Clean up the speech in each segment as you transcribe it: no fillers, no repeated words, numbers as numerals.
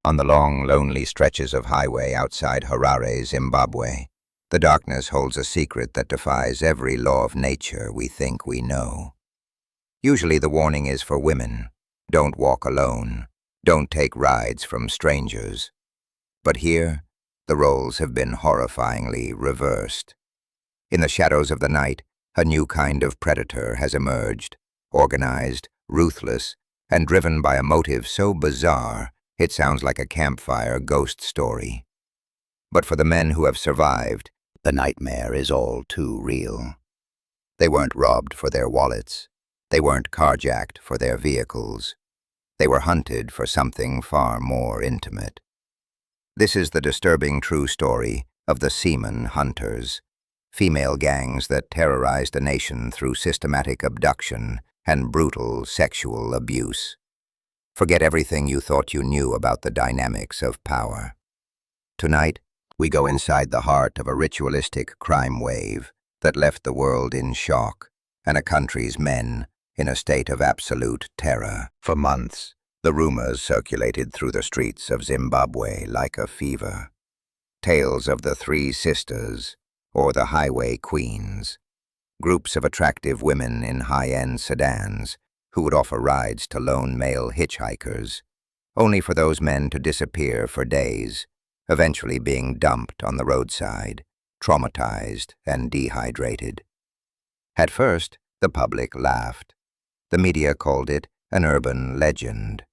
On the long, lonely stretches of highway outside Harare, Zimbabwe, the darkness holds a secret that defies every law of nature we think we know. Usually the warning is for women: don't walk alone, don't take rides from strangers. But here, the roles have been horrifyingly reversed. In the shadows of the night, a new kind of predator has emerged, organized, ruthless, and driven by a motive so bizarre it sounds like a campfire ghost story. But for the men who have survived, the nightmare is all too real. They weren't robbed for their wallets. They weren't carjacked for their vehicles. They were hunted for something far more intimate. This is the disturbing true story of the Semen Hunters, female gangs that terrorized a nation through systematic abduction and brutal sexual abuse. Forget everything you thought you knew about the dynamics of power. Tonight, we go inside the heart of a ritualistic crime wave that left the world in shock and a country's men in a state of absolute terror. For months, the rumors circulated through the streets of Zimbabwe like a fever. Tales of the Three Sisters, or the Highway Queens, groups of attractive women in high-end sedans who would offer rides to lone male hitchhikers, only for those men to disappear for days, eventually being dumped on the roadside, traumatized and dehydrated. At first, the public laughed. The media called it an urban legend.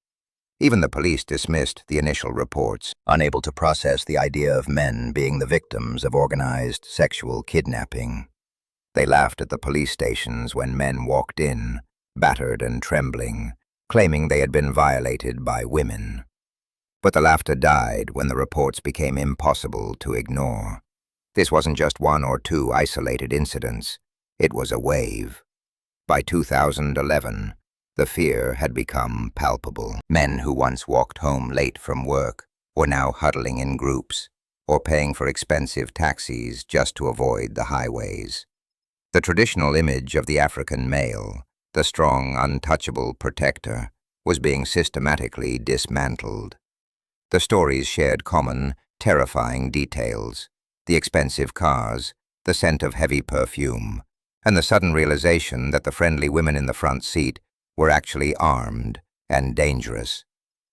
Even the police dismissed the initial reports, unable to process the idea of men being the victims of organized sexual kidnapping. They laughed at the police stations when men walked in, battered and trembling, claiming they had been violated by women. But the laughter died when the reports became impossible to ignore. This wasn't just one or two isolated incidents. It was a wave. By 2011, the fear had become palpable. Men who once walked home late from work were now huddling in groups or paying for expensive taxis just to avoid the highways. The traditional image of the African male, the strong, untouchable protector, was being systematically dismantled. The stories shared common, terrifying details: the expensive cars, the scent of heavy perfume, and the sudden realization that the friendly women in the front seat were actually armed and dangerous.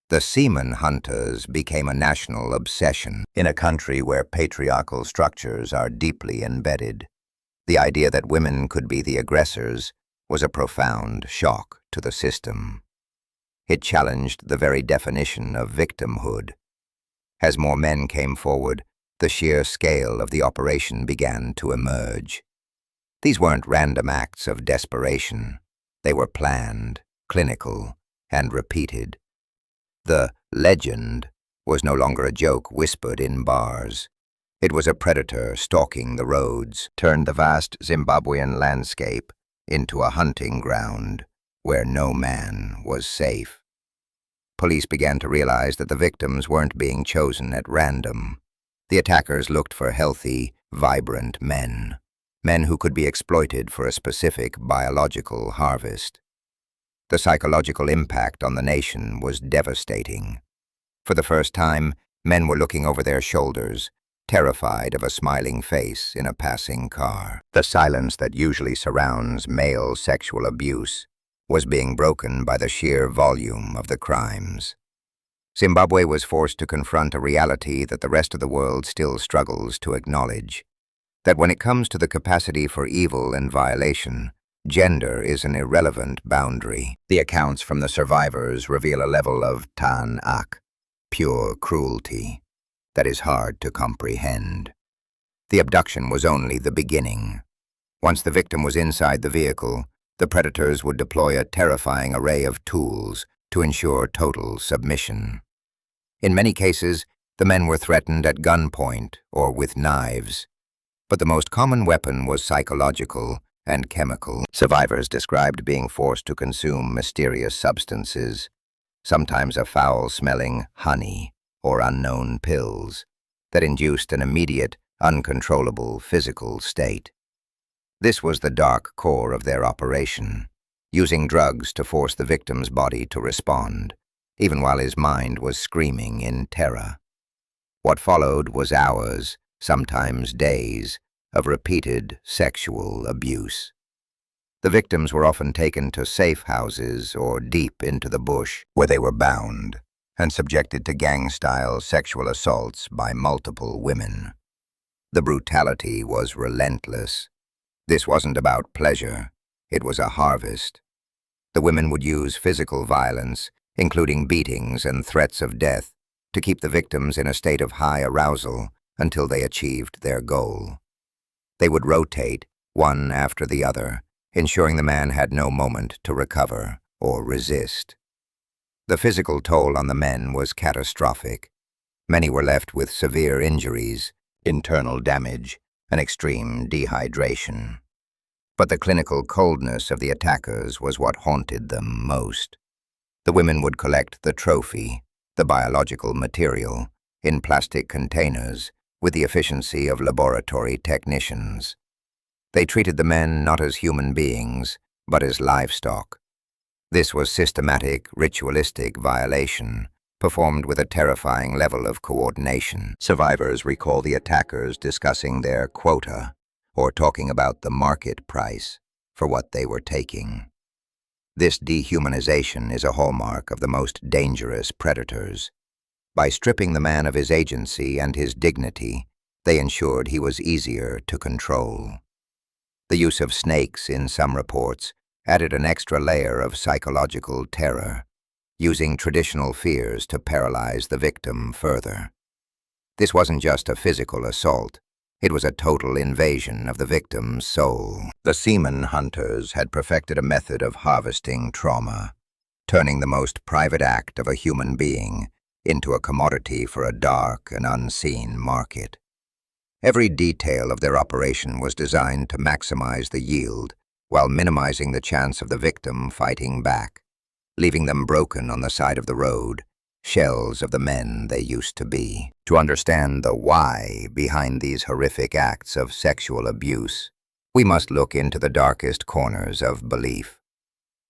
The Semen Hunters became a national obsession in a country where patriarchal structures are deeply embedded. The idea that women could be the aggressors was a profound shock to the system. It challenged the very definition of victimhood. As more men came forward, the sheer scale of the operation began to emerge. These weren't random acts of desperation. They were planned, clinical, and repeated. The legend was no longer a joke whispered in bars. It was a predator stalking the roads, turned the vast Zimbabwean landscape into a hunting ground where no man was safe. Police began to realize that the victims weren't being chosen at random. The attackers looked for healthy, vibrant men who could be exploited for a specific biological harvest. The psychological impact on the nation was devastating. For the first time, men were looking over their shoulders, terrified of a smiling face in a passing car. The silence that usually surrounds male sexual abuse was being broken by the sheer volume of the crimes. Zimbabwe was forced to confront a reality that the rest of the world still struggles to acknowledge: that when it comes to the capacity for evil and violation, gender is an irrelevant boundary. The accounts from the survivors reveal a level of ta'ak, pure cruelty, that is hard to comprehend. The abduction was only the beginning. Once the victim was inside the vehicle, the predators would deploy a terrifying array of tools to ensure total submission. In many cases, the men were threatened at gunpoint or with knives. But the most common weapon was psychological and chemical. Survivors described being forced to consume mysterious substances, sometimes a foul-smelling honey or unknown pills, that induced an immediate, uncontrollable physical state. This was the dark core of their operation, using drugs to force the victim's body to respond, even while his mind was screaming in terror. What followed was hours, sometimes days, of repeated sexual abuse. The victims were often taken to safe houses or deep into the bush, where they were bound and subjected to gang-style sexual assaults by multiple women. The brutality was relentless. This wasn't about pleasure, it was a harvest. The women would use physical violence, including beatings and threats of death, to keep the victims in a state of high arousal until they achieved their goal. They would rotate, one after the other, ensuring the man had no moment to recover or resist. The physical toll on the men was catastrophic. Many were left with severe injuries, internal damage, and extreme dehydration. But the clinical coldness of the attackers was what haunted them most. The women would collect the trophy, the biological material, in plastic containers with the efficiency of laboratory technicians. They treated the men not as human beings, but as livestock. This was systematic, ritualistic violation, performed with a terrifying level of coordination. Survivors recall the attackers discussing their quota, or talking about the market price for what they were taking. This dehumanization is a hallmark of the most dangerous predators. By stripping the man of his agency and his dignity, they ensured he was easier to control. The use of snakes in some reports added an extra layer of psychological terror, using traditional fears to paralyze the victim further. This wasn't just a physical assault, it was a total invasion of the victim's soul. The Semen Hunters had perfected a method of harvesting trauma, turning the most private act of a human being into a commodity for a dark and unseen market. Every detail of their operation was designed to maximize the yield while minimizing the chance of the victim fighting back, leaving them broken on the side of the road, shells of the men they used to be. To understand the why behind these horrific acts of sexual abuse, we must look into the darkest corners of belief.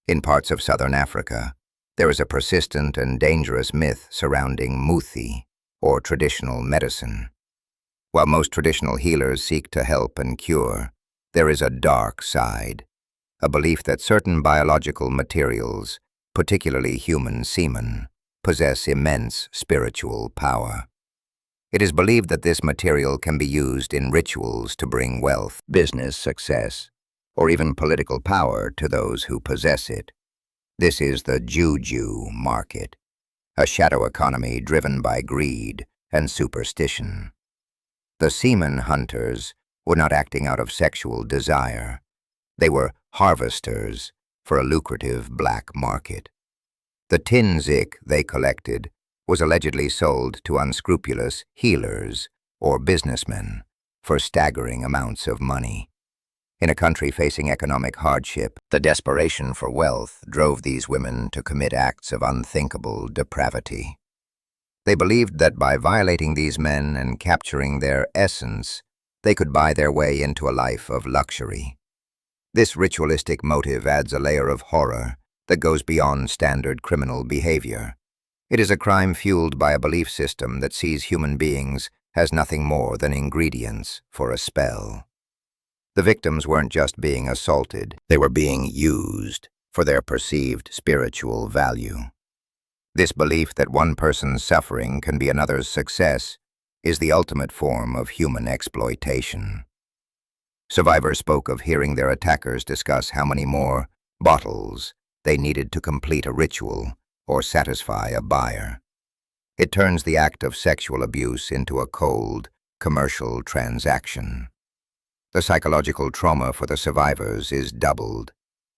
In parts of southern Africa, there is a persistent and dangerous myth surrounding Muthi, or traditional medicine. While most traditional healers seek to help and cure, there is a dark side, a belief that certain biological materials, particularly human semen, possess immense spiritual power. It is believed that this material can be used in rituals to bring wealth, business success, or even political power to those who possess it. This is the juju market, a shadow economy driven by greed and superstition. The Semen Hunters were not acting out of sexual desire. They were harvesters for a lucrative black market. The tinzik they collected was allegedly sold to unscrupulous healers or businessmen for staggering amounts of money. In a country facing economic hardship, the desperation for wealth drove these women to commit acts of unthinkable depravity. They believed that by violating these men and capturing their essence, they could buy their way into a life of luxury. This ritualistic motive adds a layer of horror that goes beyond standard criminal behavior. It is a crime fueled by a belief system that sees human beings as nothing more than ingredients for a spell. The victims weren't just being assaulted, they were being used for their perceived spiritual value. This belief that one person's suffering can be another's success is the ultimate form of human exploitation. Survivors spoke of hearing their attackers discuss how many more bottles they needed to complete a ritual or satisfy a buyer. It turns the act of sexual abuse into a cold, commercial transaction. The psychological trauma for the survivors is doubled.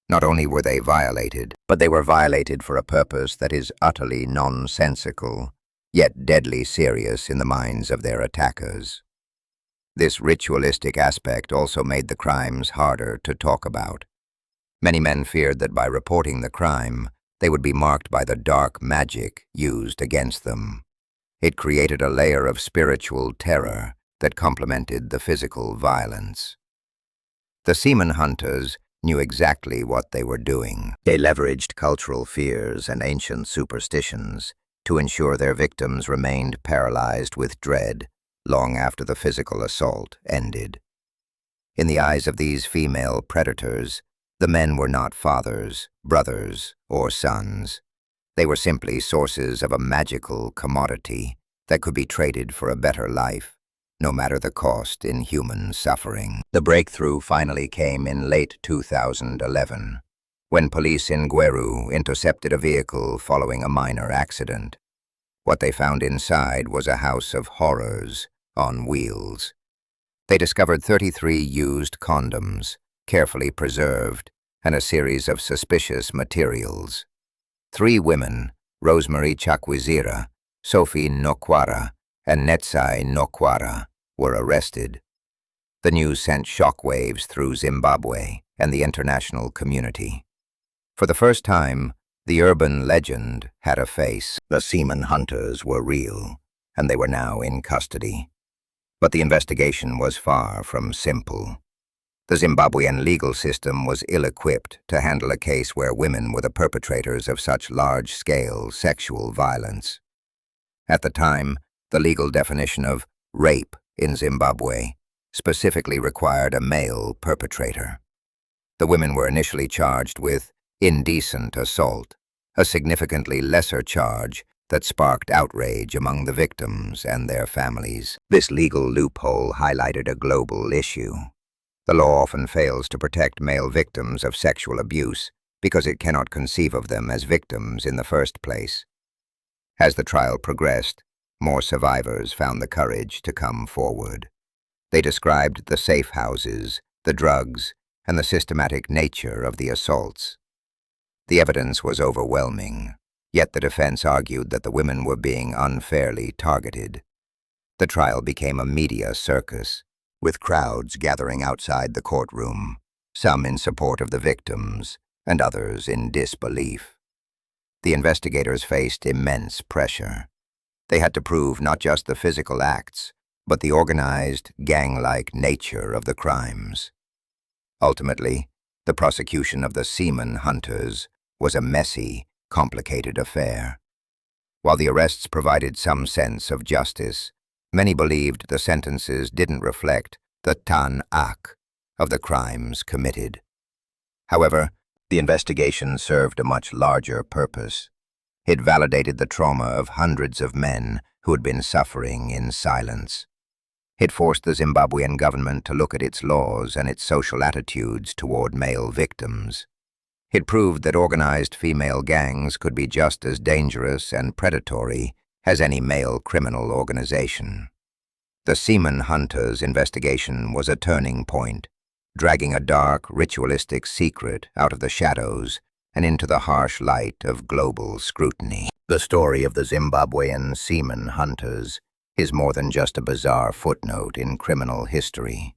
Not only were they violated, but they were violated for a purpose that is utterly nonsensical, yet deadly serious in the minds of their attackers. This ritualistic aspect also made the crimes harder to talk about. Many men feared that by reporting the crime, they would be marked by the dark magic used against them. It created a layer of spiritual terror that complemented the physical violence. The Semen Hunters knew exactly what they were doing. They leveraged cultural fears and ancient superstitions to ensure their victims remained paralyzed with dread long after the physical assault ended. In the eyes of these female predators, the men were not fathers, brothers, or sons. They were simply sources of a magical commodity that could be traded for a better life, no matter the cost in human suffering. The breakthrough finally came in late 2011, when police in Gweru intercepted a vehicle following a minor accident. What they found inside was a house of horrors on wheels. They discovered 33 used condoms, carefully preserved, and a series of suspicious materials. 3 women, Rosemary Chakwizira, Sophie Nokwara, and Netsai Nokwara, were arrested. The news sent shockwaves through Zimbabwe and the international community. For the first time, the urban legend had a face. The Semen Hunters were real, and they were now in custody. But the investigation was far from simple. The Zimbabwean legal system was ill-equipped to handle a case where women were the perpetrators of such large-scale sexual violence. At the time, the legal definition of rape in Zimbabwe specifically required a male perpetrator. The women were initially charged with indecent assault, a significantly lesser charge that sparked outrage among the victims and their families. This legal loophole highlighted a global issue. The law often fails to protect male victims of sexual abuse because it cannot conceive of them as victims in the first place. As the trial progressed, more survivors found the courage to come forward. They described the safe houses, the drugs, and the systematic nature of the assaults. The evidence was overwhelming, yet the defense argued that the women were being unfairly targeted. The trial became a media circus, with crowds gathering outside the courtroom, some in support of the victims and others in disbelief. The investigators faced immense pressure. They had to prove not just the physical acts, but the organized, gang-like nature of the crimes. Ultimately, the prosecution of the Semen Hunters was a messy, complicated affair. While the arrests provided some sense of justice, many believed the sentences didn't reflect the tan-ak of the crimes committed. However, the investigation served a much larger purpose. It validated the trauma of hundreds of men who had been suffering in silence. It forced the Zimbabwean government to look at its laws and its social attitudes toward male victims. It proved that organized female gangs could be just as dangerous and predatory as any male criminal organization. The Semen Hunters investigation was a turning point, dragging a dark, ritualistic secret out of the shadows and into the harsh light of global scrutiny. The story of the Zimbabwean Semen Hunters is more than just a bizarre footnote in criminal history.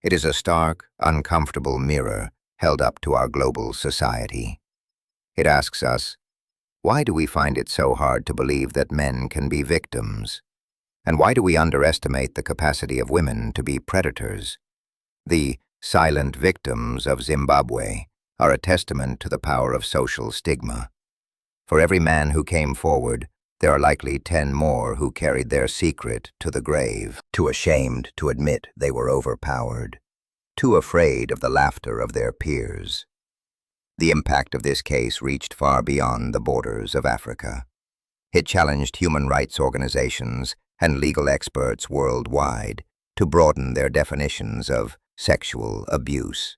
It is a stark, uncomfortable mirror held up to our global society. It asks us, why do we find it so hard to believe that men can be victims? And why do we underestimate the capacity of women to be predators? The silent victims of Zimbabwe are a testament to the power of social stigma. For every man who came forward, there are likely 10 more who carried their secret to the grave, too ashamed to admit they were overpowered, too afraid of the laughter of their peers. The impact of this case reached far beyond the borders of Africa. It challenged human rights organizations and legal experts worldwide to broaden their definitions of sexual abuse.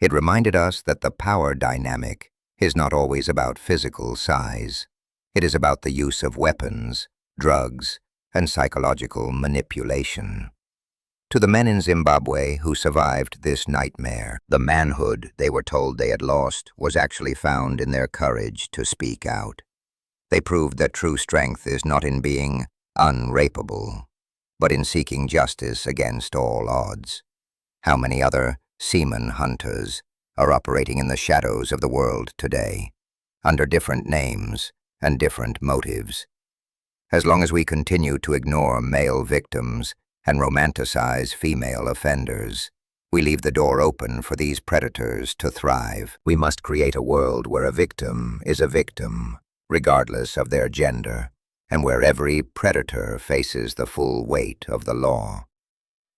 It reminded us that the power dynamic is not always about physical size. It is about the use of weapons, drugs, and psychological manipulation. To the men in Zimbabwe who survived this nightmare, the manhood they were told they had lost was actually found in their courage to speak out. They proved that true strength is not in being unrapeable, but in seeking justice against all odds. How many other Semen Hunters are operating in the shadows of the world today, under different names and different motives? As long as we continue to ignore male victims and romanticize female offenders, We leave the door open for these predators to thrive. We must create a world where a victim is a victim, regardless of their gender, and where every predator faces the full weight of the law.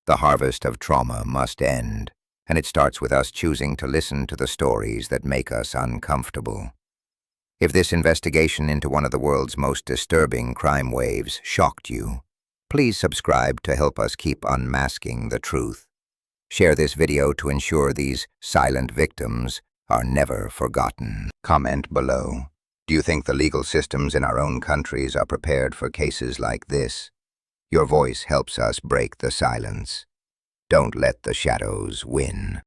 The harvest of trauma must end, and it starts with us choosing to listen to the stories that make us uncomfortable. If this investigation into one of the world's most disturbing crime waves shocked you, please subscribe to help us keep unmasking the truth. Share this video to ensure these silent victims are never forgotten. Comment below. Do you think the legal systems in our own countries are prepared for cases like this? Your voice helps us break the silence. Don't let the shadows win.